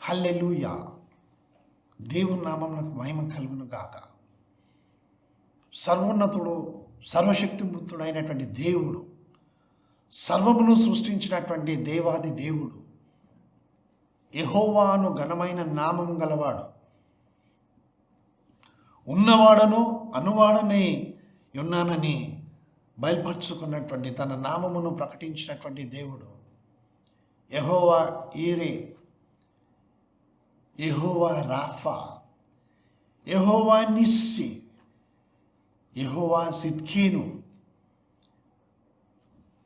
హల్లెలూయా. దేవుని నామమునకు మహిమ కలుగును గాక. సర్వోన్నతుడు, సర్వశక్తిమంతుడైనటువంటి దేవుడు, సర్వమును సృష్టించినటువంటి దేవాది దేవుడు, యెహోవాను ఘనమైన నామం గలవాడు, ఉన్నవాడను అనువాడనే ఉన్నానని బయలుపరుచుకున్నటువంటి తన నామమును ప్రకటించినటువంటి దేవుడు యెహోవా ఈరే, యెహోవా రాఫా, యెహోవా నిస్సి, యెహోవా సిద్కీను.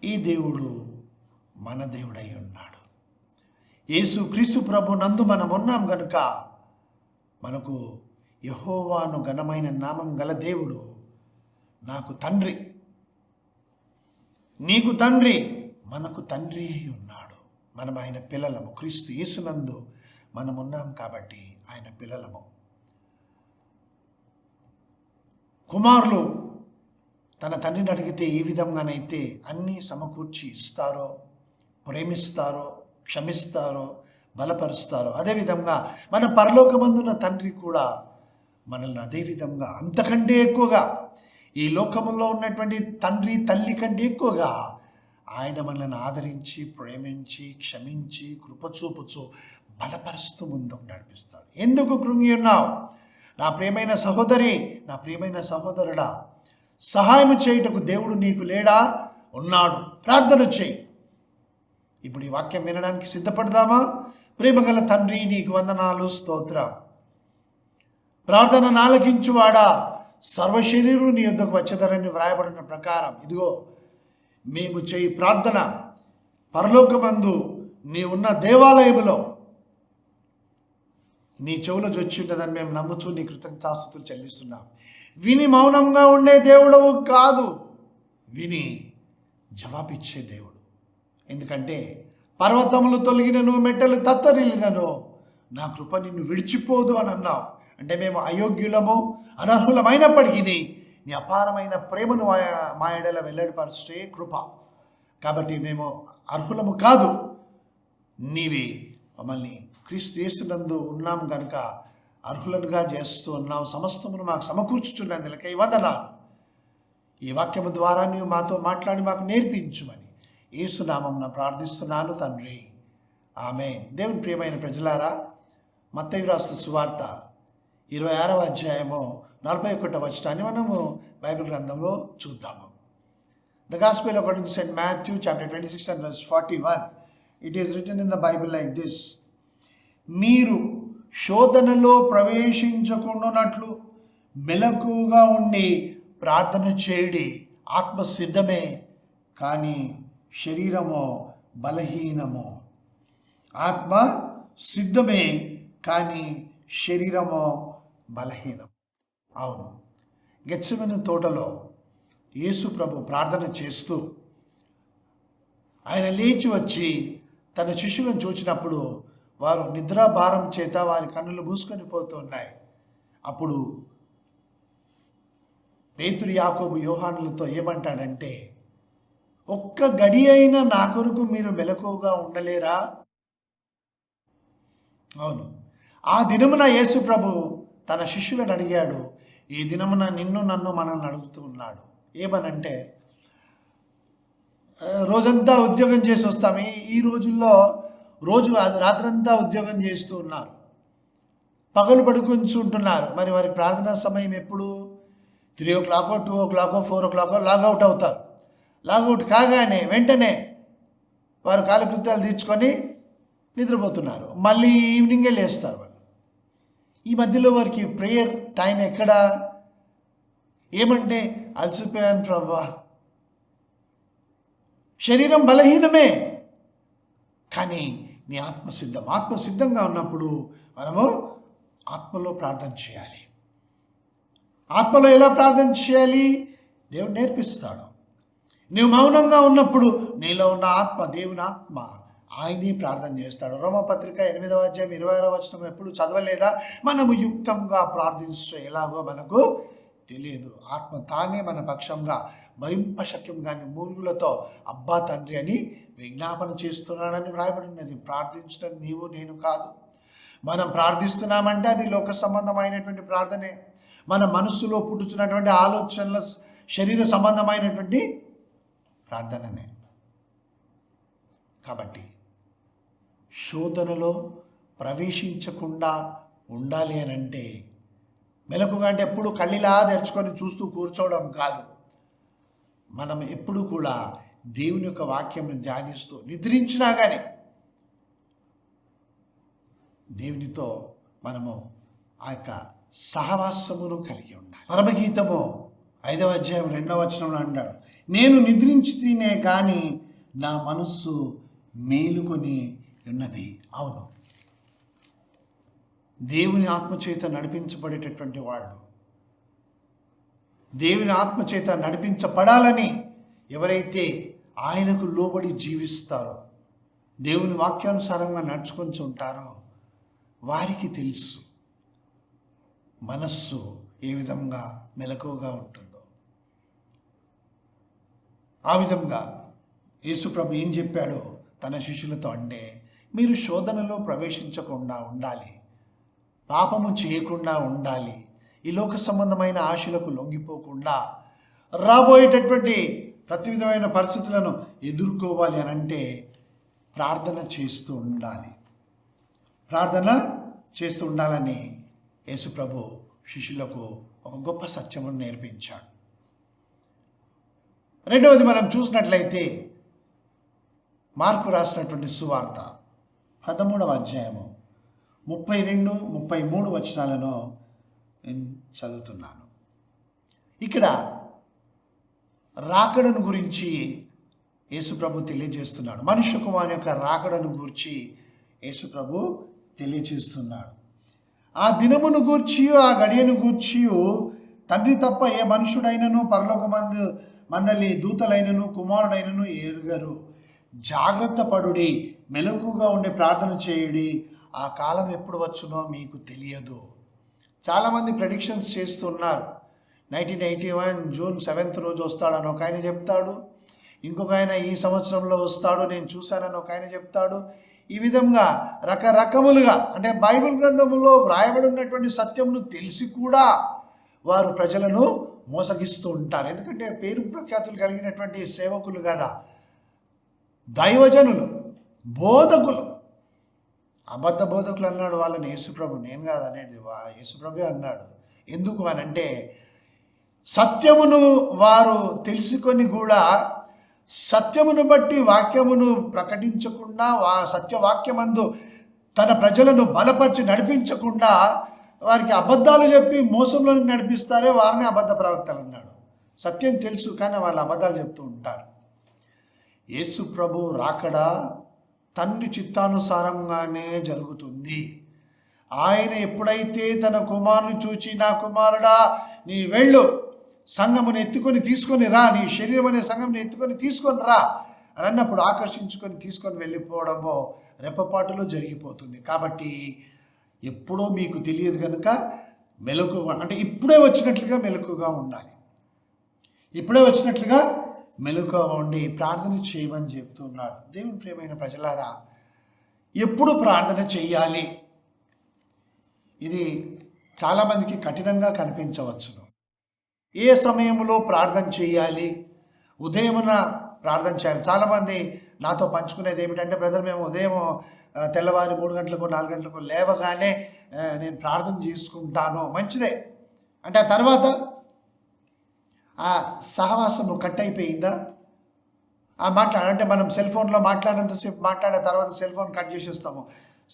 ఈ దేవుడు మన దేవుడై ఉన్నాడు. యేసు క్రీస్తు ప్రభు నందు మనం ఉన్నాం గనుక మనకు యెహోవాను ఘనమైన నామం గల దేవుడు నాకు తండ్రి, నీకు తండ్రి, మనకు తండ్రి అయి ఉన్నాడు. మనం ఆయన పిల్లలము. క్రీస్తు యేసునందు మనం ఉన్నాం కాబట్టి ఆయన పిల్లలము. కుమారులు తన తండ్రిని అడిగితే ఏ విధంగానైతే అన్నీ సమకూర్చి ఇస్తారో, ప్రేమిస్తారో, క్షమిస్తారో, బలపరుస్తారో, అదేవిధంగా మన పరలోకమందున్న తండ్రి కూడా మనల్ని అదేవిధంగా అంతకంటే ఎక్కువగా, ఈ లోకములో ఉన్నటువంటి తండ్రి తల్లి కంటే ఎక్కువగా ఆయన మనల్ని ఆదరించి, ప్రేమించి, క్షమించి, కృపచూపుచు బలపరుస్తూ ముందుకు నడిపిస్తాడు. ఎందుకు కృంగి ఉన్నావు నా ప్రియమైన సహోదరి, నా ప్రియమైన సహోదరుడా? సహాయం చేయుటకు దేవుడు నీకు లేడా? ఉన్నాడు. ప్రార్థన చేయి. ఇప్పుడు ఈ వాక్యం వినడానికి సిద్ధపడదామా? ప్రేమగల తండ్రి, నీకు వందనాలు, స్తోత్రం. ప్రార్థన నాలకించువాడా, సర్వశరీరులు నీ యొద్దకు వచ్చేదరని వ్రాయబడిన ప్రకారం ఇదిగో మేము చేయి ప్రార్థన పరలోకమందు నీ ఉన్న దేవాలయములో నీ చెవులో జొచ్చి ఉంటుందని మేము నమ్ముచూ నీ కృతజ్ఞతాస్తుతులు చెల్లిస్తున్నాం. విని మౌనంగా ఉండే దేవుడవు కాదు, విని జవాబిచ్చే దేవుడు. ఎందుకంటే పర్వతములు తొలగినను, మెట్టలు తత్తరిల్లినను నా కృప నిన్ను విడిచిపోదు అని అన్నావు. అంటే మేము అయోగ్యులము, అనర్హులమైనప్పటికీ నీ అపారమైన ప్రేమను మా ఎడల వెల్లడిపరుస్తే కృప. కాబట్టి మేము అర్హులము కాదు, నీవి మమ్మల్ని క్రీస్తు యేసునందు ఉన్నాము కనుక అర్హులనుగా చేస్తూ ఉన్నావు. సమస్తమును మాకు సమకూర్చుచున్నందులకై వందనాలు. ఈ వాక్యము ద్వారా నీవు మాతో మాట్లాడి మాకు నేర్పించుమని యేసునామమున ప్రార్థిస్తున్నాను తండ్రి, ఆమేన్. దేవుని ప్రియమైన ప్రజలారా, మత్తయి రాసిన సువార్త 26వ అధ్యాయము 41వ వచనాన్ని మనము బైబిల్ గ్రంథంలో చూద్దాము. The Gospel according to St. Matthew chapter 26 and verse 41. It is written in the Bible like this: మీరు శోధనలో ప్రవేశించకుండానట్లు మెలకువగా ఉండి ప్రార్థన చేయుడి. ఆత్మ సిద్ధమే కానీ శరీరమో బలహీనము. ఆత్మ సిద్ధమే కానీ శరీరమో బలహీనం. అవును, గెత్సెమనే తోటలో యేసు ప్రభు ప్రార్థన చేస్తూ ఆయన లేచి వచ్చి తన శిష్యులను చూచినప్పుడు వారు నిద్రాభారం చేత వారి కన్నులు మూసుకొని పోతున్నాయి. అప్పుడు పేతురు, యాకోబు, యోహానులతో ఏమంటాడంటే, ఒక్క గడి అయినా నా కొరకు మీరు మెలకువగా ఉండలేరా? అవును, ఆ దినమున యేసు ప్రభు తన శిష్యులను అడిగాడు. ఈ దినమున నిన్ను నన్ను మనల్ని అడుగుతూ ఉన్నాడు. ఏమనంటే, రోజంతా ఉద్యోగం చేసి వస్తాము. ఈ రోజుల్లో రాత్రంతా ఉద్యోగం చేస్తూ ఉన్నారు, పగలు పడుకుంటుంటున్నారు. మరి వారికి ప్రార్థనా సమయం ఎప్పుడు? 3 o'clock, 2 o'clock, 4 o'clock లాగౌట్ అవుతారు. లాగౌట్ కాగానే వెంటనే వారు కాలకృత్యాలు తీర్చుకొని నిద్రపోతున్నారు. మళ్ళీ ఈవినింగే లేస్తారు వాళ్ళు. ఈ మధ్యలో వారికి ప్రేయర్ టైం ఎక్కడా? ఏమంటే, అలసిపోయాను ప్రభా. శరీరం బలహీనమే కానీ నీ ఆత్మసిద్ధం. ఆత్మసిద్ధంగా ఉన్నప్పుడు మనము ఆత్మలో ప్రార్థన చేయాలి. ఆత్మలో ఎలా ప్రార్థన చేయాలి? దేవుడు నేర్పిస్తాడు. నువ్వు మౌనంగా ఉన్నప్పుడు నీలో ఉన్న ఆత్మ, దేవుని ఆత్మ, ఆయనే ప్రార్థన చేస్తాడు. రోమపత్రిక 8వ అధ్యాయం 26వ వచనం ఎప్పుడు చదవలేదా? మనము యుక్తంగా ప్రార్థించడం ఎలాగో మనకు తెలియదు, ఆత్మ తానే మన పక్షంగా భరింపశక్యం కానీ మూలుగులతో అబ్బా తండ్రి అని విజ్ఞాపన చేస్తున్నాడని వ్రాయబడినది. ప్రార్థించడం నీవు నేను కాదు, మనం ప్రార్థిస్తున్నామంటే అది లోక సంబంధమైనటువంటి ప్రార్థనే. మన మనస్సులో పుట్టుతున్నటువంటి ఆలోచనల శరీర సంబంధమైనటువంటి ప్రార్థననే. కాబట్టి శోధనలో ప్రవేశించకుండా ఉండాలి అని అంటే మెలకుగా అంటే ఎప్పుడు కళ్ళిలా తెరుచుకొని చూస్తూ కూర్చోవడం కాదు. మనం ఎప్పుడు కూడా దేవుని యొక్క వాక్యం ధ్యానిస్తూ నిద్రించినా కానీ దేవునితో మనము ఆ యొక్క సహవాసమును కలిగి ఉండాలి. పరమగీతము 5వ అధ్యాయం 2వ వచనంలో అంటాడు, నేను నిద్రించి తినే కానీ నా మనస్సు మేలుకొని ఉన్నది. అవును, దేవుని ఆత్మచేత నడిపించబడేటటువంటి వాళ్ళు, దేవుని ఆత్మచేత నడిపించబడాలని ఎవరైతే ఆయనకు లోబడి జీవిస్తారో, దేవుని వాక్యానుసారంగా నడుచుకొని ఉంటారో వారికి తెలుసు మనస్సు ఏ విధంగా మెలకువగా ఉంటుందో. ఆ విధంగా యేసుప్రభు ఏం చెప్పాడో తన శిష్యులతో అంటే, మీరు శోధనలో ప్రవేశించకుండా ఉండాలి, పాపము చేయకుండా ఉండాలి, ఈ లోక సంబంధమైన ఆశలకు లొంగిపోకుండా రాబోయేటటువంటి ప్రతి విధమైన పరిస్థితులను ఎదుర్కోవాలి అని అంటే ప్రార్థన చేస్తూ ఉండాలి. ప్రార్థన చేస్తూ ఉండాలని యేసుప్రభు శిష్యులకు ఒక గొప్ప సత్యమును నేర్పించాడు. రెండవది మనం చూసినట్లయితే మార్కు రాసినటువంటి సువార్త 13వ అధ్యాయము 32, 33 వచనాలను నేను చదువుతున్నాను. ఇక్కడ రాకడను గురించి యేసుప్రభు తెలియజేస్తున్నాడు. మనుష్య కుమారుని యొక్క రాకడను గురించి యేసుప్రభు తెలియజేస్తున్నాడు. ఆ దినమును గూర్చి ఆ గడియను గూర్చి తండ్రి తప్ప ఏ మనుషుడైనను పరలోక మందలి దూతలైనను కుమారుడైనను ఎరుగరు. జాగ్రత్త పడుడి, మెలకుగా ఉండి ప్రార్థన చేయుడి, ఆ కాలం ఎప్పుడు వచ్చునో మీకు తెలియదు. చాలామంది ప్రెడిక్షన్స్ చేస్తున్నారు. 1981 జూన్ 7th రోజు వస్తాడని ఒక ఆయన చెప్తాడు, ఇంకొక ఆయన ఈ సంవత్సరంలో వస్తాడు నేను చూశానని ఒక ఆయన చెప్తాడు. ఈ విధంగా రకరకములుగా అంటే బైబిల్ గ్రంథములో వ్రాయబడి ఉన్నటువంటి సత్యమును తెలిసి కూడా వారు ప్రజలను మోసగిస్తూ ఉంటారు. ఎందుకంటే పేరు ప్రఖ్యాతులు కలిగినటువంటి సేవకులు కదా, దైవజనులు, బోధకులు. అబద్ధ బోధకులు అన్నాడు వాళ్ళని యేసుప్రభు, నేను కాదు అనేది, యేసుప్రభే అన్నాడు. ఎందుకు అని అంటే సత్యమును వారు తెలుసుకొని కూడా సత్యమును బట్టి వాక్యమును ప్రకటించకుండా, సత్యవాక్యమందు తన ప్రజలను బలపరిచి నడిపించకుండా వారికి అబద్ధాలు చెప్పి మోసంలోకి నడిపిస్తారే వారిని అబద్ధ ప్రవక్తలు అన్నాడు. సత్యం తెలుసు కానీ వాళ్ళు అబద్ధాలు చెప్తూ ఉంటారు. యేసు ప్రభు రాకడ తండ్రి చిత్తానుసారంగానే జరుగుతుంది. ఆయన ఎప్పుడైతే తన కుమారుని చూచి, నా కుమారుడా నీ వెళ్ళు, సంఘమును ఎత్తుకొని తీసుకొని రా, నీ శరీరం అనే సంఘమును ఎత్తుకొని తీసుకొని రా అని అన్నప్పుడు ఆకర్షించుకొని తీసుకొని వెళ్ళిపోవడమో రెప్పపాటులో జరిగిపోతుంది. కాబట్టి ఎప్పుడో మీకు తెలియదు కనుక మెలకుగా అంటే ఇప్పుడే వచ్చినట్లుగా మెలకుగా ఉండాలి. ఇప్పుడే వచ్చినట్లుగా మెలకుగా ఉండి ప్రార్థన చేయమని చెప్తున్నాడు. దేవుని ప్రియమైన ప్రజలారా, ఎప్పుడు ప్రార్థన చేయాలి? ఇది చాలామందికి కఠినంగా కనిపించవచ్చును. ఏ సమయంలో ప్రార్థన చేయాలి? ఉదయమున ప్రార్థన చేయాలి. చాలామంది నాతో పంచుకునేది ఏమిటంటే, బ్రదర్ మేము ఉదయం తెల్లవారి 3 గంటలకు 4 గంటలకు లేవగానే నేను ప్రార్థన చేసుకుంటాను. మంచిదే. అంటే ఆ తర్వాత ఆ సహవాసము కట్ అయిపోయిందా? అంటే మనం సెల్ ఫోన్లో మాట్లాడినంతసేపు మాట్లాడిన తర్వాత సెల్ ఫోన్ కట్ చేసేస్తాము.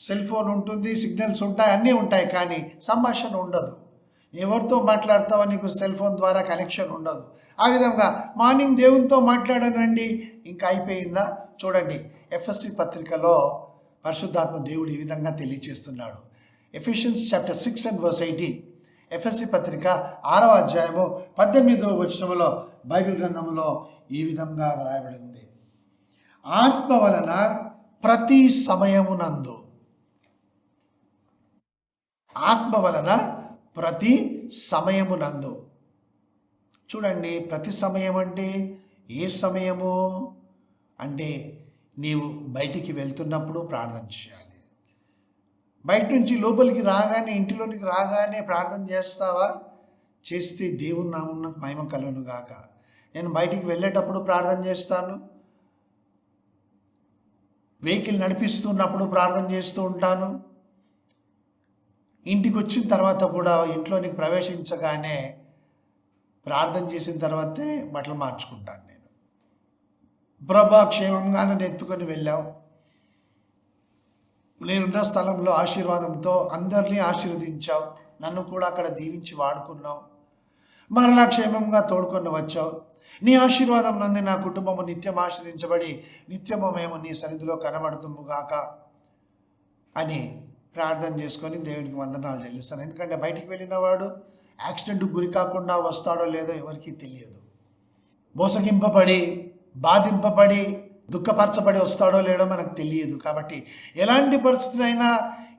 సెల్ ఫోన్ ఉంటుంది, సిగ్నల్స్ ఉంటాయి, అన్నీ ఉంటాయి, కానీ సంభాషణ ఉండదు. ఎవరితో మాట్లాడతావో నీకు సెల్ ఫోన్ ద్వారా కనెక్షన్ ఉండదు. ఆ విధంగా మార్నింగ్ దేవునితో మాట్లాడానండి, ఇంకా అయిపోయిందా? చూడండి, ఎఫ్ఎస్సి పత్రికలో పరిశుద్ధాత్మ దేవుడు ఈ విధంగా తెలియచేస్తున్నాడు. Ephesians chapter 6 and verse 18. ఎఫ్ఎస్సి పత్రిక 6వ అధ్యాయము 18వ వచనములో బైబిల్ గ్రంథంలో ఈ విధంగా వ్రాయబడింది. ఆత్మ వలన ప్రతి సమయమునందు, ఆత్మ వలన ప్రతి సమయమునందు. చూడండి, ప్రతి సమయం అంటే ఏ సమయము అంటే నీవు బయటికి వెళ్తున్నప్పుడు ప్రార్థన చేయాలి, బయట నుంచి లోపలికి రాగానే, ఇంటిలోనికి రాగానే ప్రార్థన చేస్తావా? చేస్తే దేవుని నామమున మహిమ కలుగును గాక. నేను బయటికి వెళ్ళేటప్పుడు ప్రార్థన చేస్తాను, వెహికల్ నడిపిస్తున్నప్పుడు ప్రార్థన చేస్తూ ఉంటాను, ఇంటికి వచ్చిన తర్వాత కూడా ఇంట్లోనికి ప్రవేశించగానే ప్రార్థన చేసిన తర్వాతే బట్టలు మార్చుకుంటాను. నేను ప్రభా క్షేమంగా నన్ను ఎత్తుకొని వెళ్ళావు, నేనున్న స్థలంలో ఆశీర్వాదంతో అందరినీ ఆశీర్వదించావు, నన్ను కూడా అక్కడ దీవించి వాడుకున్నావు, మరలా క్షేమంగా తోడుకొని వచ్చావు, నీ ఆశీర్వాదం నుండి నా కుటుంబము నిత్యం ఆశీర్వదించబడి నిత్యము మేము నీ సన్నిధిలో కనబడుతుముగాక అని ప్రార్థన చేసుకొని దేవుడికి వందనాలు చెల్లిస్తాను. ఎందుకంటే బయటికి వెళ్ళిన వాడు యాక్సిడెంట్కి గురి కాకుండా వస్తాడో లేదో ఎవరికీ తెలియదు. మోసగింపబడి, బాధింపబడి, దుఃఖపరచబడి వస్తాడో లేడో మనకు తెలియదు. కాబట్టి ఎలాంటి పరిస్థితులైనా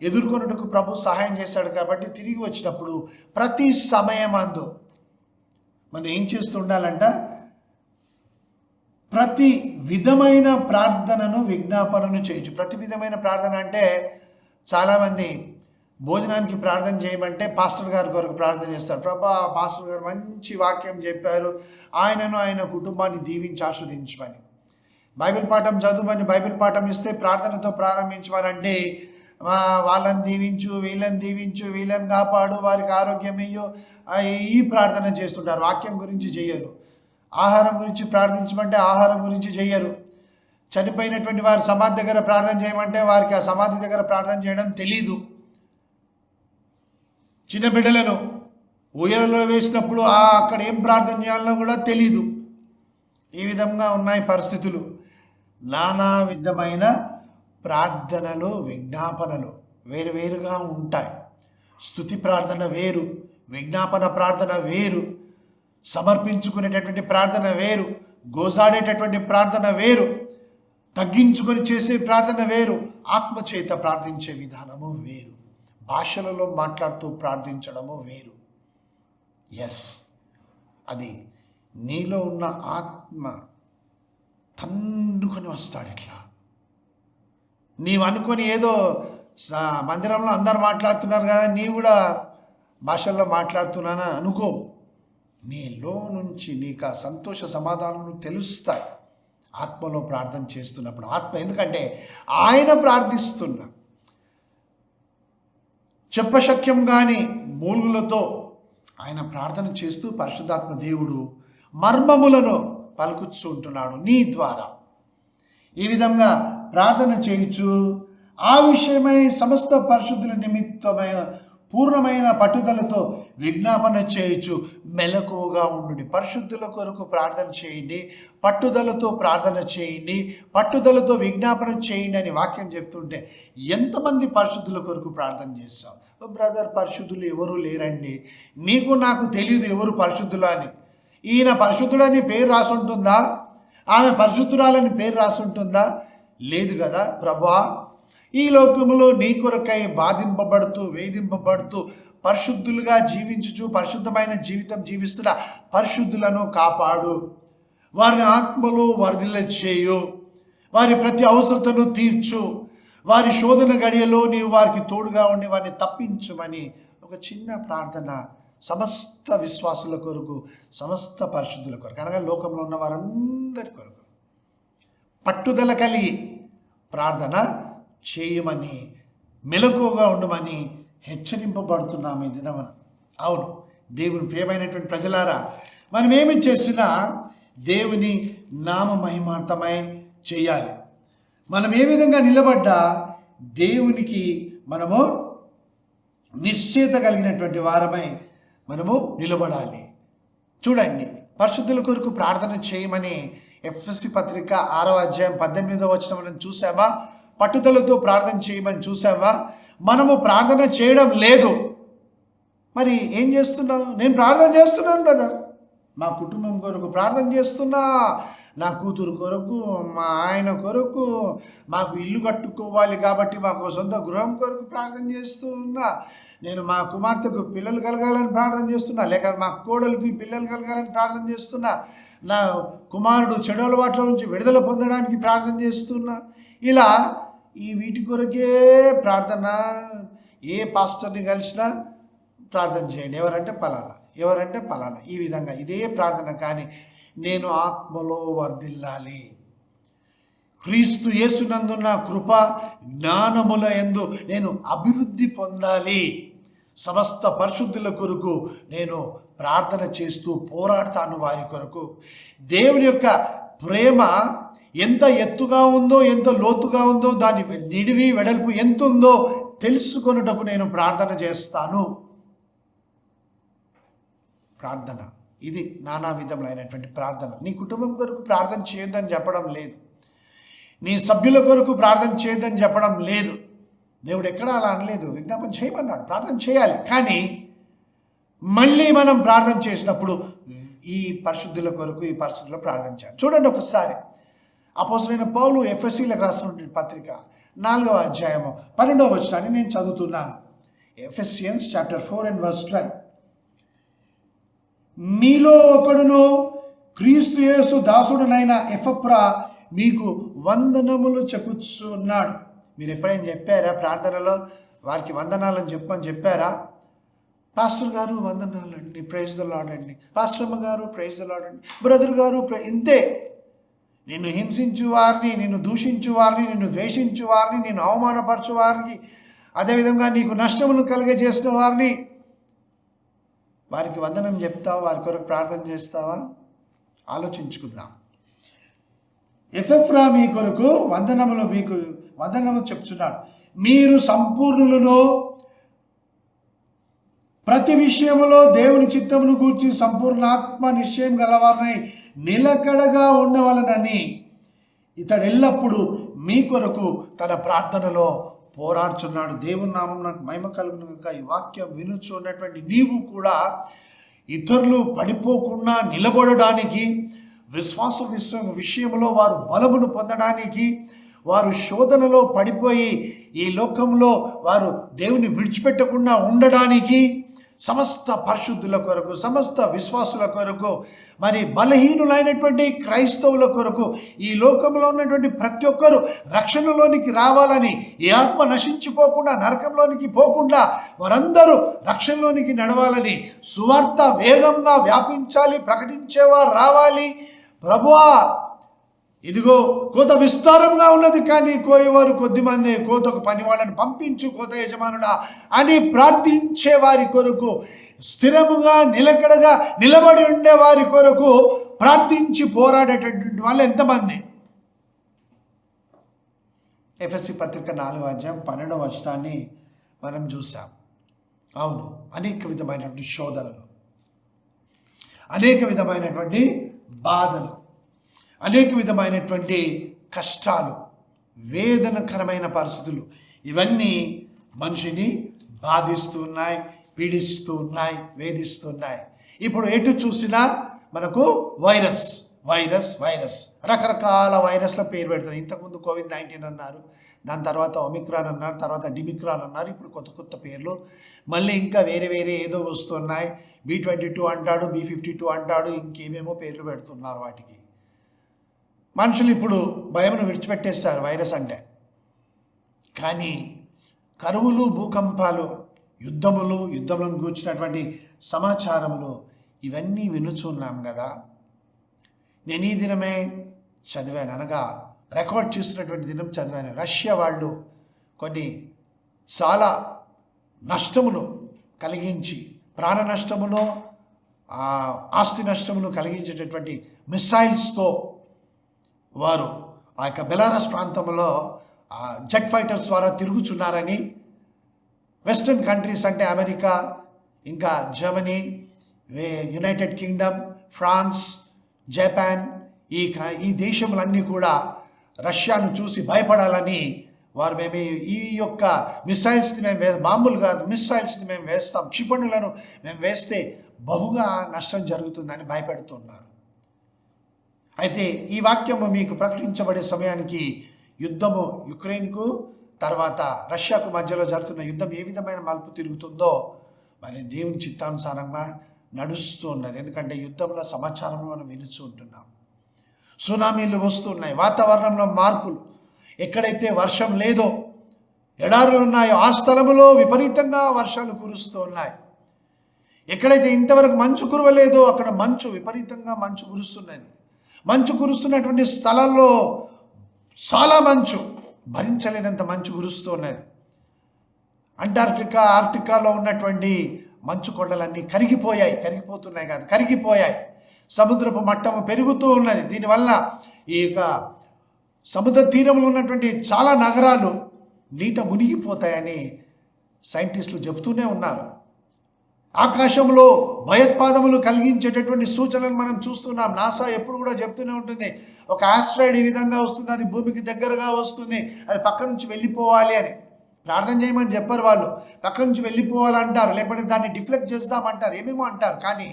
ఎదుర్కొనుటకు ప్రభు సహాయం చేశాడు. కాబట్టి తిరిగి వచ్చినప్పుడు ప్రతి సమయమందు మనం ఏం చేస్తూ ఉండాలంట? ప్రతి విధమైన ప్రార్థనను, విజ్ఞాపనను చేయొచ్చు. ప్రతి విధమైన ప్రార్థన అంటే చాలామంది భోజనానికి ప్రార్థన చేయమంటే పాస్టర్ గారి కొరకు ప్రార్థన చేస్తారు. ప్రభా, పాస్టర్ గారు మంచి వాక్యం చెప్పారు, ఆయనను ఆయన కుటుంబాన్ని దీవించి ఆస్వాదించమని. బైబిల్ పాఠం చదువుమని బైబిల్ పాఠం ఇస్తే ప్రార్థనతో ప్రారంభించమనంటే వాళ్ళని దీవించు, వీళ్ళని దీవించు, వీళ్ళని కాపాడు, వారికి ఆరోగ్యం ఇయ్యు, ఈ ప్రార్థన చేస్తుంటారు. వాక్యం గురించి చెయ్యరు. ఆహారం గురించి ప్రార్థించమంటే ఆహారం గురించి చెయ్యరు. చనిపోయినటువంటి వారి సమాధి దగ్గర ప్రార్థన చేయమంటే వారికి ఆ సమాధి దగ్గర ప్రార్థన చేయడం తెలీదు. చిన్న బిడ్డలను ఊయలలో వేసినప్పుడు అక్కడ ఏం ప్రార్థన చేయాలనో కూడా తెలీదు. ఈ విధంగా ఉన్నాయి పరిస్థితులు. నానా విధమైన ప్రార్థనలు, విజ్ఞాపనలు వేరువేరుగా ఉంటాయి. స్తుతి ప్రార్థన వేరు, విజ్ఞాపన ప్రార్థన వేరు, సమర్పించుకునేటటువంటి ప్రార్థన వేరు, గోజాడేటటువంటి ప్రార్థన వేరు, తగ్గించుకొని చేసే ప్రార్థన వేరు, ఆత్మచేత ప్రార్థించే విధానము వేరు, భాషలలో మాట్లాడుతూ ప్రార్థించడము వేరు. ఎస్, అది నీలో ఉన్న ఆత్మ తన్నుకొని వస్తాడు. ఇట్లా నీవు అనుకొని ఏదో మందిరంలో అందరు మాట్లాడుతున్నారు కదా, నీవు కూడా భాషల్లో మాట్లాడుతున్నానని అనుకో. నీలో నుంచి నీకు ఆ సంతోష సమాధానం తెలుస్తాయి ఆత్మలో ప్రార్థన చేస్తున్నప్పుడు. ఆత్మ ఎందుకంటే ఆయన ప్రార్థిస్తున్నా చెప్పశక్యం కానీ మూలుగులతో ఆయన ప్రార్థన చేస్తూ పరిశుద్ధాత్మ దేవుడు మర్మములను పలుకుతూ ఉంటున్నాడు నీ ద్వారా. ఈ విధంగా ప్రార్థన చేయొచ్చు. ఆ విషయమై సమస్త పరిశుద్ధుల నిమిత్తమై పూర్ణమైన పట్టుదలతో విజ్ఞాపన చేయొచ్చు. మెలకువగా ఉండండి, పరిశుద్ధుల కొరకు ప్రార్థన చేయండి, పట్టుదలతో ప్రార్థన చేయండి, పట్టుదలతో విజ్ఞాపన చేయండి అని వాక్యం చెప్తుంటే ఎంతమంది పరిశుద్ధుల కొరకు ప్రార్థన చేస్తాం? బ్రదర్, పరిశుద్ధులు ఎవరు లేరండి, నీకు నాకు తెలియదు ఎవరు పరిశుద్ధులు అని. ఈయన పరిశుద్ధుడని పేరు రాసి ఉంటుందా? ఆమె పరిశుద్ధురాలని పేరు రాసి ఉంటుందా? లేదు కదా. ప్రభువా, ఈ లోకంలో నీ కొరకై బాధింపబడుతూ, వేధింపబడుతూ, పరిశుద్ధులుగా జీవించుచు పరిశుద్ధమైన జీవితం జీవిస్తున్న పరిశుద్ధులను కాపాడు, వారిని ఆత్మలో వర్ధిల్ల చేయు, వారి ప్రతి అవసరతను తీర్చు, వారి శోధన గడియలో నీవు వారికి తోడుగా ఉండి వారిని తప్పించమని ఒక చిన్న ప్రార్థన సమస్త విశ్వాసుల కొరకు, సమస్త పరిశుద్ధుల కొరకు, అనగా లోకంలో ఉన్న వారందరి కొరకు పట్టుదల కలిగి ప్రార్థన చేయమని, మెలకువగా ఉండమని హెచ్చరింపబడుతున్నాము ఈ దినమున. అవును, దేవుని ప్రియమైనటువంటి ప్రజలారా, మనం ఏమి చేసినా దేవుని నామ మహిమార్థమై చేయాలి. మనం ఏ విధంగా నిలబడ్డా దేవునికి మనము నిశ్చయిత కలిగినటువంటి వారమై మనము నిలబడాలి. చూడండి, పరిశుద్ధుల కొరకు ప్రార్థన చేయమని ఎఫెసీ పత్రిక 6వ అధ్యాయం 18వ వచనం మనం చూసామా? పట్టుదలతో ప్రార్థన చేయమని చూసామా? మనము ప్రార్థన చేయడం లేదు. మరి ఏం చేస్తున్నావు? నేను ప్రార్థన చేస్తున్నాను బ్రదర్, మా కుటుంబం కొరకు ప్రార్థన చేస్తున్నా, నా కూతురు కొరకు, మా ఆయన కొరకు, మాకు ఇల్లు కట్టుకోవాలి కాబట్టి మాకు సొంత గృహం కొరకు ప్రార్థన చేస్తూ ఉన్నా, నేను మా కుమార్తెకు పిల్లలు కలగాలని ప్రార్థన చేస్తున్నా, లేక మా కోడలికి పిల్లలు కలగాలని ప్రార్థన చేస్తున్నా, నా కుమారుడు చెడు అలవాట్ల నుంచి విడుదల పొందడానికి ప్రార్థన చేస్తున్నా. ఇలా ఈ వీటి కొరకే ప్రార్థన ఏ పాస్టర్ని కలిసినా ప్రార్థన చేయండి, ఎవరంటే పలానా, ఎవరంటే పలానా, ఈ విధంగా ఇదే ప్రార్థన. కానీ నేను ఆత్మలో వర్ధిల్లాలి, క్రీస్తు యేసునందున్న కృప జ్ఞానముల యందు నేను అభివృద్ధి పొందాలి, సమస్త పరిశుద్ధుల కొరకు నేను ప్రార్థన చేస్తూ పోరాడతాను వారి కొరకు. దేవుని యొక్క ప్రేమ ఎంత ఎత్తుగా ఉందో, ఎంత లోతుగా ఉందో, దాని నిడివి వెడల్పు ఎంత ఉందో తెలుసుకొనుటకు నేను ప్రార్థన చేస్తాను. ప్రార్థన ఇది నానా విధములైనటువంటి ప్రార్థన. నీ కుటుంబం కొరకు ప్రార్థన చేయొద్దని చెప్పడం లేదు, నీ సభ్యుల కొరకు ప్రార్థన చేయొద్దని చెప్పడం లేదు. దేవుడు ఎక్కడ అలా అనలేదు, విజ్ఞాపన చేయమన్నాడు, ప్రార్థన చేయాలి. కానీ మళ్ళీ మనం ప్రార్థన చేసినప్పుడు ఈ పరిశుద్ధుల కొరకు ఈ పరిశుద్ధులు ప్రార్థన చేయాలి. చూడండి ఒకసారి అపోస్తలుడైన పౌలు ఎఫెసీలకు రాసినటువంటి పత్రిక 4వ అధ్యాయము 12వ వచనాన్ని నేను చదువుతున్నాను. Ephesians chapter 4:12. మీలో ఒకడును క్రీస్తు యేసు దాసుడునైన ఎపఫ్రా మీకు వందనములు చెప్పుచున్నాడు. మీరు ఎప్పుడైనా చెప్పారా ప్రార్థనలో వారికి వందనాలని చెప్పారా? పాస్టర్ గారు వందనాలండి, ప్రైజ్ ద లార్డ్ అండి, పాస్టర్ అమ్మ గారు ప్రైజ్ ద లార్డ్ అండి, బ్రదర్ గారు ఇంతే. నిన్ను హింసించు వారిని, నిన్ను దూషించు వారిని, నిన్ను ద్వేషించు వారిని, నిన్ను అవమానపరచు వారికి, అదేవిధంగా నీకు నష్టమును కలిగజేసిన వారిని, వారికి వందనం చెప్తావా? వారి కొరకు ప్రార్థన చేస్తావా? ఆలోచించుకుందాం. ఎపఫ్రా మీ కొరకు వందనములు చెప్తున్నాడు. మీరు సంపూర్ణులను, ప్రతి విషయములో దేవుని చిత్తమును గూర్చి సంపూర్ణ ఆత్మ నిశ్చయం గలవారినై నిలకడగా ఉండవలనని ఇతడు ఎల్లప్పుడూ మీ కొరకు తన ప్రార్థనలో పోరాడుచున్నాడు. దేవుని నామం నాకు మహిమ కలుగునుగాక. ఈ వాక్యం వినుచున్నటువంటి నీవు కూడా ఇతరులు పడిపోకుండా నిలబడడానికి, విశ్వాస విషయంలో వారు బలమును పొందడానికి, వారు శోధనలో పడిపోయి ఈ లోకంలో వారు దేవుని విడిచిపెట్టకుండా ఉండడానికి, సమస్త పరిశుద్ధుల కొరకు, సమస్త విశ్వాసుల కొరకు, మరి బలహీనులైనటువంటి క్రైస్తవుల కొరకు, ఈ లోకంలో ఉన్నటువంటి ప్రతి ఒక్కరు రక్షణలోనికి రావాలని, ఈ ఆత్మ నశించిపోకుండా నరకంలోనికి పోకుండా వారందరూ రక్షణలోనికి నడవాలని, సువార్త వేగంగా వ్యాపించాలి, ప్రకటించేవారు రావాలి. ప్రభువా, ఇదిగో కోత విస్తారంగా ఉన్నది, కానీ కోయేవారు కొద్దిమంది, కోతకు పని వాళ్ళని పంపించు కోత యజమానుడా అని ప్రార్థించే వారి కొరకు, స్థిరముగా నిలకడగా నిలబడి ఉండే వారి కొరకు ప్రార్థించి పోరాడేటటువంటి వాళ్ళు ఎంతమంది? ఎఫెసీ పత్రిక 4వ అధ్యాయం 12వ వచనాన్ని మనం చూసాం. అవును, అనేక విధమైనటువంటి శోధనలు, అనేక విధమైనటువంటి బాధలు, అనేక విధమైనటువంటి కష్టాలు, వేదనకరమైన పరిస్థితులు, ఇవన్నీ మనిషిని బాధిస్తూ ఉన్నాయి, పీడిస్తూ ఉన్నాయి, వేధిస్తున్నాయి. ఇప్పుడు ఎటు చూసినా మనకు వైరస్ రకరకాల వైరస్ల పేరు పెడతారు. ఇంతకుముందు కోవిడ్-19 అన్నారు, దాని తర్వాత ఒమిక్రాన్ అన్నారు, తర్వాత డిమిక్రాన్ అన్నారు, ఇప్పుడు కొత్త పేర్లు మళ్ళీ ఇంకా వేరే ఏదో వస్తున్నాయి. B22 అంటాడు, B52 అంటాడు, ఇంకేమేమో పేర్లు పెడుతున్నారు వాటికి. మనుషులు ఇప్పుడు భయమును విడిచిపెట్టేస్తారు వైరస్ అంటే. కానీ కరువులు, భూకంపాలు, యుద్ధములను గూర్చినటువంటి సమాచారములు ఇవన్నీ వినుచున్నాం కదా. నేను ఈ దినమే చదివాను, అనగా రికార్డ్ చేస్తున్నటువంటి దినం చదివాను. రష్యా వాళ్ళు కొన్ని చాలా నష్టమును కలిగించి, ప్రాణ నష్టమును, ఆస్తి నష్టమును కలిగించేటటువంటి మిసైల్స్తో వారు ఆ యొక్క బెలారస్ ప్రాంతంలో జెట్ ఫైటర్స్ ద్వారా తిరుగుచున్నారని వెస్టర్న్ కంట్రీస్ అంటే అమెరికా, ఇంకా Germany, United Kingdom, France, Japan, ఈ దేశములన్నీ కూడా రష్యాను చూసి భయపడాలని వారు మేము ఈ యొక్క మిసైల్స్ని మేము మామూలు కాదు, మిసైల్స్ని మేము వేస్తాం, క్షిపణులను మేము వేస్తే బహుగా నష్టం జరుగుతుందని భయపెడుతున్నారు. అయితే ఈ వాక్యము మీకు ప్రకటించబడే సమయానికి యుద్ధము యుక్రెయిన్కు తర్వాత రష్యాకు మధ్యలో జరుగుతున్న యుద్ధం ఏ విధమైన మలుపు తిరుగుతుందో మరి దేవుని చిత్తానుసారంగా నడుస్తూ ఉన్నది. ఎందుకంటే యుద్ధంలో సమాచారం మనం వినుచూ ఉంటున్నాం. సునామీలు వస్తున్నాయి, వాతావరణంలో మార్పులు, ఎక్కడైతే వర్షం లేదో ఎడారులు ఉన్నాయో ఆ స్థలములో విపరీతంగా వర్షాలు కురుస్తూ ఉన్నాయి. ఎక్కడైతే ఇంతవరకు మంచు కురవలేదో అక్కడ విపరీతంగా మంచు కురుస్తున్నది. మంచు కురుస్తున్నటువంటి స్థలాల్లో చాలా మంచు, భరించలేనంత మంచు కురుస్తున్నది. ఆర్టికాలో ఉన్నటువంటి మంచు కొండలన్నీ కరిగిపోయాయి. సముద్రపు మట్టము పెరుగుతూ ఉన్నది. దీనివల్ల ఈ యొక్క సముద్ర తీరంలో ఉన్నటువంటి చాలా నగరాలు నీట మునిగిపోతాయని సైంటిస్టులు చెబుతూనే ఉన్నారు. ఆకాశంలో భయోత్పాదములు కలిగించేటటువంటి సూచనలు మనం చూస్తున్నాం. నాసా ఎప్పుడు కూడా చెప్తూనే ఉంటుంది, ఒక ఆస్ట్రాయిడ్ ఈ విధంగా వస్తుంది, అది భూమికి దగ్గరగా వస్తుంది, అది పక్క నుంచి వెళ్ళిపోవాలి అని. ప్రార్థన చేయమని చెప్పారు వాళ్ళు, పక్క నుంచి వెళ్ళిపోవాలంటారు, లేకపోతే దాన్ని డిఫ్లెక్ట్ చేద్దామంటారు, ఏమేమో అంటారు. కానీ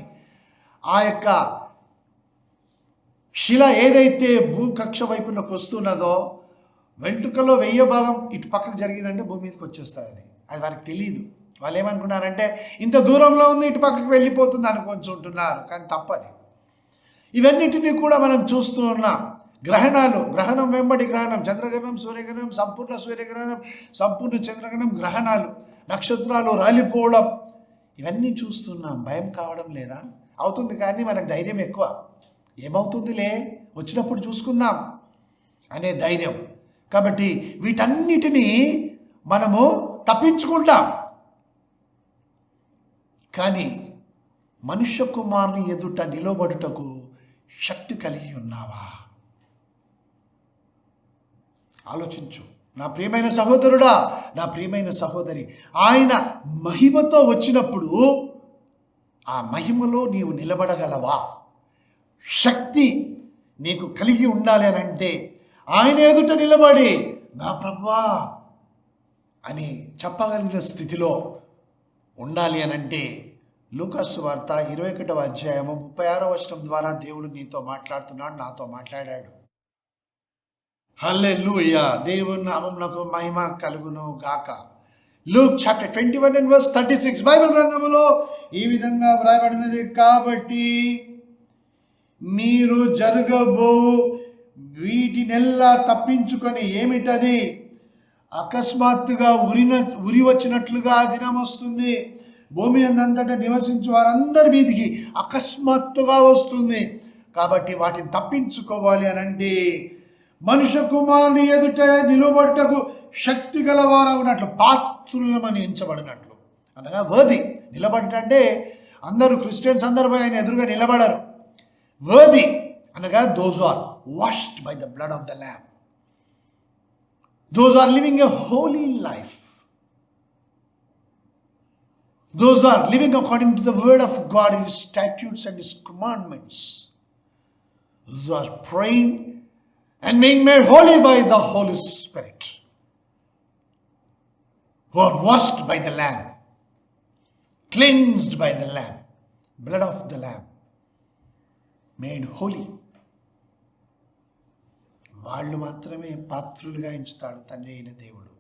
ఆ యొక్క శిల ఏదైతే భూకక్ష వైపునకు వస్తున్నదో వెంట్రుకలో 1000 భాగం ఇటు పక్కకు జరిగిందంటే భూమి మీదకి వచ్చేస్తుంది. అది వారికి తెలియదు. వాళ్ళు ఏమనుకున్నారంటే ఇంత దూరంలో ఉంది, ఇటు పక్కకు వెళ్ళిపోతుంది అనుకుంటుంటున్నారు. కానీ తప్పది. ఇవన్నిటినీ కూడా మనం చూస్తూ ఉన్నాం. గ్రహణం వెంబడి గ్రహణం, చంద్రగ్రహణం, సూర్యగ్రహణం, సంపూర్ణ సూర్యగ్రహణం, సంపూర్ణ చంద్రగ్రహణం, గ్రహణాలు, నక్షత్రాలు రాలిపోవడం, ఇవన్నీ చూస్తున్నాం. భయం కావడం లేదా? అవుతుంది, కానీ మనకు ధైర్యం ఎక్కువ. ఏమవుతుందిలే, వచ్చినప్పుడు చూసుకుందాం అనే ధైర్యం. కాబట్టి వీటన్నిటినీ మనము తప్పించుకుంటాం. కానీ మనుష్య కుమారుని ఎదుట నిలబడుటకు శక్తి కలిగి ఉన్నావా? ఆలోచించు నా ప్రియమైన సహోదరుడా, నా ప్రియమైన సహోదరి. ఆయన మహిమతో వచ్చినప్పుడు ఆ మహిమలో నీవు నిలబడగలవా? శక్తి నీకు కలిగి ఉండాలి అని అంటే ఆయన ఎదుట నిలబడి నా ప్రభువా అని చెప్పగలిగిన స్థితిలో ఉండాలి అని అంటే లూకాసు వార్త 21వ అధ్యాయము 36వ వచనం ద్వారా దేవుడు నీతో మాట్లాడుతున్నాడు, నాతో మాట్లాడాడు. హల్లెలూయా, దేవుని నామమునకు మహిమ కలుగును గాక. Luke chapter 21 and verse 36 Bible గ్రంథములో ఈ విధంగా వ్రాయబడినది, కాబట్టి మీరు జరగబో వీటినెల్లా తప్పించుకొని, ఏమిటది? అకస్మాత్తుగా ఉరి వచ్చినట్లుగా దినం వస్తుంది. భూమి అంతటా నివసించే వారందరి మీదికి అకస్మాత్తుగా వస్తుంది. కాబట్టి వాటిని తప్పించుకోవాలి అని అంటే మనుష్య కుమారుని ఎదుట నిలబడుటకు శక్తి గలవారవునట్లు, పాత్రులమని ఎంచబడినట్లు. అనగా వర్ది నిలబడటంటే అందరూ క్రిస్టియన్స్ అందరూ ఆయన ఎదురుగా నిలబడరు. వర్ది అనగా those who are washed by the blood of the Lamb. Those who are living a holy life. Those who are living according to the word of God, His statutes and His commandments. Those who are praying and being made holy by the Holy Spirit. Who are washed by the Lamb. Cleansed by the Lamb. Blood of the Lamb. Made holy. వాళ్ళు మాత్రమే పాత్రులుగా ఎంచుతాడు తండ్రి అయిన దేవుడు.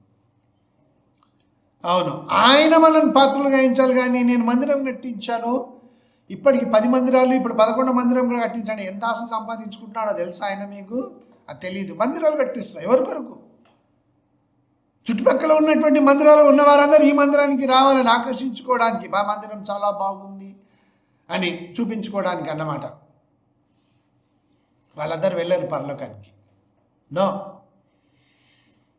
అవును, ఆయన మనల్ని పాత్రులుగా ఎంచాలి. కానీ నేను మందిరం కట్టించాను, ఇప్పటికి 10 మందిరాలు, ఇప్పుడు 11 మందిరం కూడా కట్టించాను. ఎంత ఆశ సంపాదించుకుంటున్నాడో తెలుసా ఆయన? మీకు అది తెలియదు. మందిరాలు కట్టిస్తున్నాడు ఎవరి కొరకు? చుట్టుపక్కల ఉన్నటువంటి మందిరాలు ఉన్న వారందరూ ఈ మందిరానికి రావాలని ఆకర్షించుకోవడానికి, మా మందిరం చాలా బాగుంది అని చూపించుకోవడానికి అన్నమాట. వాళ్ళందరూ వెళ్ళారు పరలోకానికి. నో,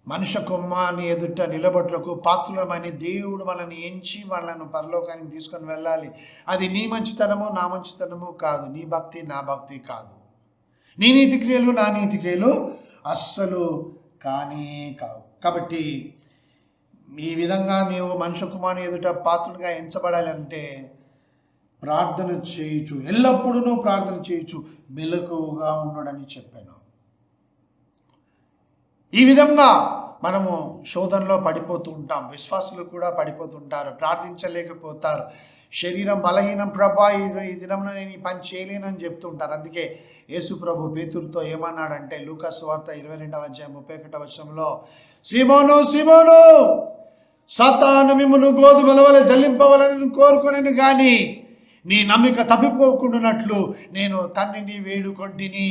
మనుష్య కుమారుని ఎదుట నిలబడుటకు పాత్రులమని దేవుడు వాళ్ళని ఎంచి వాళ్ళను పరలోకానికి తీసుకొని వెళ్ళాలి. అది నీ మంచితనము నా మంచితనము కాదు, నీ భక్తి నా భక్తి కాదు, నీ నీతి క్రియలు నా నీతి క్రియలు అస్సలు కానీ కావు. కాబట్టి ఈ విధంగా నీవు మనుష్య కుమారుని ఎదుట పాత్రులుగా ఎంచబడాలి అంటే ప్రార్థన చేయొచ్చు, ఎల్లప్పుడూ ప్రార్థన చేయొచ్చు, మెలకువగా ఉండడని చెప్పాను. ఈ విధంగా మనము శోధనలో పడిపోతూ ఉంటాం. విశ్వాసులు కూడా పడిపోతుంటారు, ప్రార్థించలేకపోతారు. శరీరం బలహీనం, ప్రభా ఈ దినంలో నేను ఈ పని చేయలేనని చెప్తుంటారు. అందుకే యేసు ప్రభు పేతురుతో ఏమన్నాడంటే లూకాసు వార్త 22వ అధ్యాయం 31వ వచనంలో, సీమోను సీమోను, సాతాను మిమ్మును గోధుమల వలె జల్లింపవలని కోరుకొనెను, కానీ నీ నమ్మిక తప్పిపోకుండానట్లు నేను తండ్రిని వేడుకొంటిని.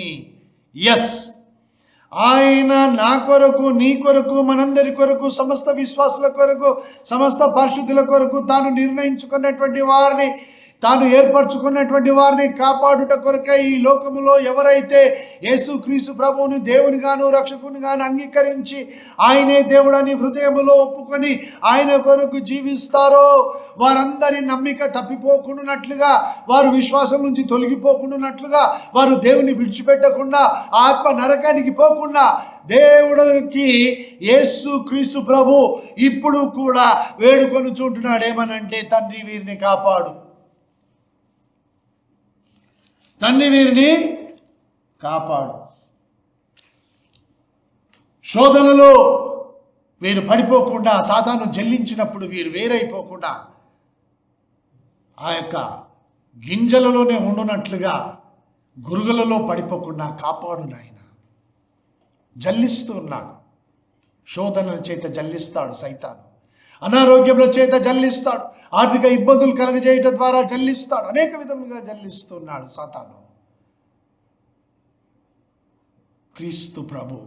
ఎస్, ఆయన నా కొరకు, నీ కొరకు, మనందరి కొరకు, సమస్త విశ్వాసుల కొరకు, సమస్త పరిశుద్ధుల కొరకు తాను నిర్ణయించుకున్నటువంటి వారిని, తాను ఏర్పరచుకున్నటువంటి వారిని కాపాడుట కొరకై ఈ లోకములో ఎవరైతే యేసుక్రీస్తు ప్రభువుని దేవునిగాను రక్షకునిగాను అంగీకరించి ఆయనే దేవుడని హృదయములో ఒప్పుకొని ఆయన కొరకు జీవిస్తారో వారందరి నమ్మిక తప్పిపోకుండానట్లుగా, వారు విశ్వాసం నుంచి తొలగిపోకుండానట్లుగా, వారు దేవుని విడిచిపెట్టకుండా, ఆత్మ నరకానికి పోకుండా దేవుడికి యేసుక్రీస్తు ప్రభు ఇప్పుడు కూడా వేడుకొనుచుంటున్నాడు. ఏమనంటే, తండ్రి వీరిని కాపాడు, తండ్రి వీరిని కాపాడు. శోధనలో వీరు పడిపోకుండా, సాతాను జల్లించినప్పుడు వీరు వేరైపోకుండా ఆ యొక్క గింజలలోనే ఉండునట్లుగా గురుగులలో పడిపోకుండా కాపాడు నాయన. జల్లిస్తూ ఉన్నాడు. శోధనల చేత జల్లిస్తాడు సైతాను, అనారోగ్యముల చేత జల్లిస్తాడు, ఆర్థిక ఇబ్బందులు కలగజేయటం ద్వారా జల్లిస్తాడు, అనేక విధములుగా జల్లిస్తున్నాడు సాతాను. క్రీస్తు ప్రభు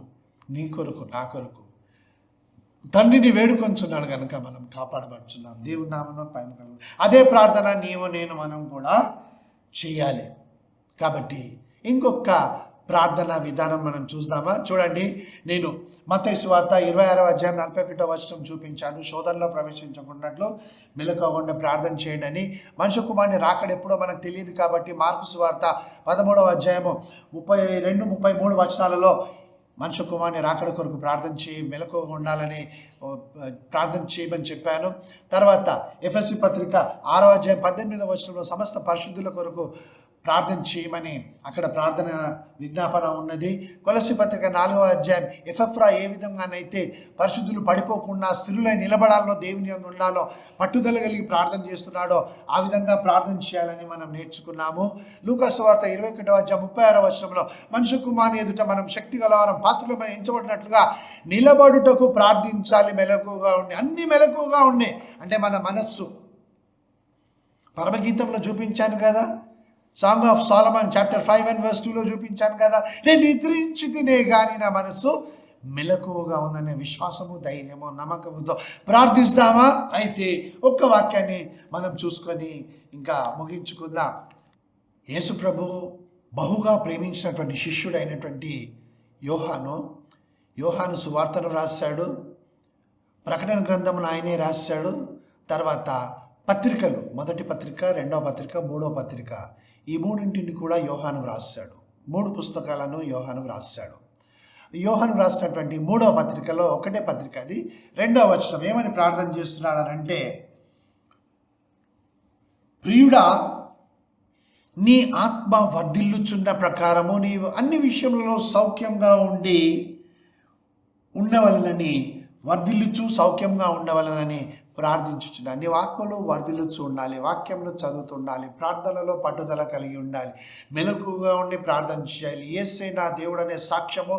నీ కొరకు, నా కొరకు తండ్రిని వేడుకొంచున్నాడు కనుక మనం కాపాడబడుచున్నాం. దేవుని నామమున మహిమ కలుగును. అదే ప్రార్థన నీవు నేను మనం కూడా చేయాలి. కాబట్టి ఇంకొక ప్రార్థనా విధానం మనం చూద్దామా? చూడండి, నేను మత్తయి సువార్త 26వ అధ్యాయం 41వ వచనం చూపించాను. శోధనలో ప్రవేశించకున్నట్లు మెలకువగా ప్రార్థన చేయండి అని. మనుష్య కుమారుని రాకడ ఎప్పుడో మనకు తెలియదు కాబట్టి మార్కు సువార్త 13వ అధ్యాయము 32, 33 వచనాలలో మనుష్య కుమారుని రాకడ కొరకు ప్రార్థన చేయి, మెలకువగా ఉండాలని ప్రార్థన చేయమని చెప్పాను. తర్వాత ఎఫెసీ పత్రిక 6వ అధ్యాయం 18వ వచనంలో సమస్త పరిశుద్ధుల కొరకు ప్రార్థన చేయమని అక్కడ ప్రార్థన విజ్ఞాపన ఉన్నది. కొలస్సీ పత్రిక 4వ అధ్యాయం ఎఫెఫ్రా ఏ విధంగానైతే పరిశుద్ధులు పడిపోకుండా స్థిరులై నిలబడాలో, దేవుని యందు ఉండాలో పట్టుదల కలిగి ప్రార్థన చేస్తున్నాడో ఆ విధంగా ప్రార్థన చేయాలని మనం నేర్చుకున్నాము. లూకా సువార్త 21వ అధ్యాయం 36వ వచనంలో మనుష్య కుమారుని ఎదుట మనం శక్తి గలవారం పాత్రలమని ఎంచబడినట్లుగా నిలబడుటకు ప్రార్థించాలి, మెలకువగా ఉండి. అన్ని మెలకువగా ఉండి అంటే మన మనస్సు. పరమగీతంలో చూపించాను కదా, song of Solomon chapter 5 and verse 2లో చూపించాను కదా, నేను నిద్రించి తినే కానీ నా మనసు మెలకువగా ఉందనే విశ్వాసము, ధైర్యము, నమ్మకముతో ప్రార్థిస్తామా? అయితే ఒక్క వాక్యాన్ని మనం చూసుకొని ఇంకా ముగించుకుందాం. యేసు ప్రభు బహుగా ప్రేమించినటువంటి శిష్యుడు అయినటువంటి యోహాను సువార్తను రాశాడు, ప్రకటన గ్రంథమును ఆయనే రాశాడు. తర్వాత పత్రికలు, మొదటి పత్రిక, రెండవ పత్రిక, మూడవ పత్రిక, ఈ మూడింటిని కూడా యోహాను వ్రాసాడు. 3 పుస్తకాలను యోహాను వ్రాసాడు. యోహాను వ్రాసినటువంటి 3వ పత్రికలో ఒకటే పత్రిక, అది 2వ వచనం ఏమని ప్రార్థన చేస్తున్నాడనంటే, ప్రియుడా నీ ఆత్మ వర్ధిల్లుచున్న ప్రకారము నీవు అన్ని విషయములలో సౌఖ్యంగా ఉండవలనని, వర్ధిల్లుచు సౌఖ్యంగా ఉండవలనని ప్రార్థించుచున్నాను. నీవు ఆత్మలో వర్ధిల్లుచు ఉండాలి, వాక్యంలో చదువుతుండాలి, ప్రార్థనలో పట్టుదల కలిగి ఉండాలి, మెలకుగా ఉండి ప్రార్థన చేయాలి. యేసే నా దేవుడు అనే సాక్ష్యము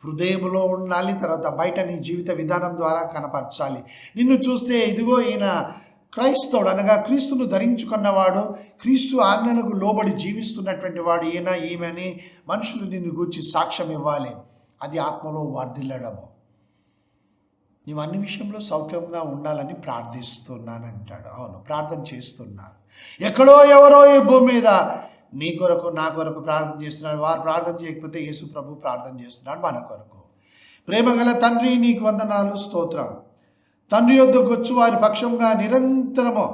హృదయములో ఉండాలి. తర్వాత బయట నీ జీవిత విధానం ద్వారా కనపరచాలి. నిన్ను చూస్తే ఇదిగో ఈయన క్రైస్తవుడు, అనగా క్రీస్తును ధరించుకున్నవాడు, క్రీస్తు ఆజ్ఞలకు లోబడి జీవిస్తున్నటువంటి వాడు ఈయన, ఈమెని మనుషులు నిన్ను గూర్చి సాక్ష్యం ఇవ్వాలి. అది ఆత్మలో వర్ధిల్లడము. నీవు అన్ని విషయంలో సౌఖ్యంగా ఉండాలని ప్రార్థిస్తున్నానంటాడు. అవును, ప్రార్థన చేస్తున్నాను. ఎక్కడో ఎవరో ఈ భూమి మీద నీ కొరకు, నా కొరకు ప్రార్థన చేస్తున్నాడు. వారు ప్రార్థన చేయకపోతే యేసు ప్రభు ప్రార్థన చేస్తున్నాడు మన కొరకు. ప్రేమగల తండ్రి, నీకు వందనాలు, స్తోత్రం. తండ్రి యొద్దకు వచ్చు వారి పక్షంగా నిరంతరము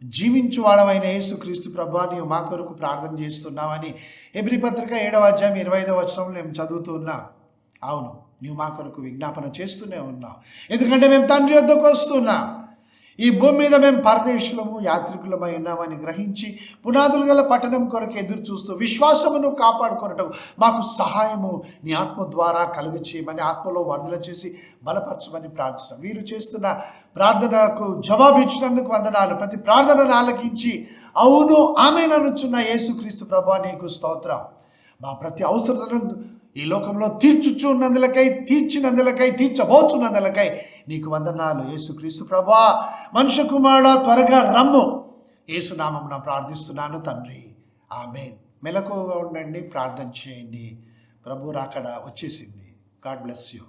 జీవించు వాడవైన యేసు క్రీస్తు ప్రభు, నీవు మా కొరకు ప్రార్థన చేస్తున్నావని హెబ్రీ పత్రిక 7వ అధ్యాయం 25వ వచనంలో మేము చదువుతూ ఉన్నాం. అవును, నీవు మా కొరకు విజ్ఞాపన చేస్తూనే ఉన్నావు. ఎందుకంటే మేము తండ్రి వద్దకు వస్తున్నాం. ఈ భూమి మీద మేము పరదేశులము, యాత్రికులమై ఉన్నామని గ్రహించి పునాదులు గల పట్టణం కొరకు ఎదురు చూస్తూ విశ్వాసమును కాపాడుకొనటకు మాకు సహాయము నీ ఆత్మ ద్వారా కలుగు చేయమని, ఆత్మలో వర్ధల చేసి బలపరచమని ప్రార్థిస్తున్నాం. వీరు చేస్తున్న ప్రార్థనకు జవాబు ఇచ్చినందుకు వందనాలు. ప్రతి ప్రార్థనను ఆలకించి అవును ఆమేననుచున్న యేసుక్రీస్తు ప్రభువా నీకు స్తోత్రం. మా ప్రతి అవసరతను ఈ లోకంలో తీర్చుచున్నందులకై, తీర్చబోచున్నందులకై నీకు వందనాలు. యేసుక్రీస్తు ప్రభువా, మనుష్య కుమారుడా త్వరగా రమ్ము. యేసు నామమున ప్రార్థిస్తున్నాను తండ్రి, ఆమేన్. మెలకువగా ఉండండి, ప్రార్థన చేయండి. ప్రభు రాకడ వచ్చేసింది. God bless you.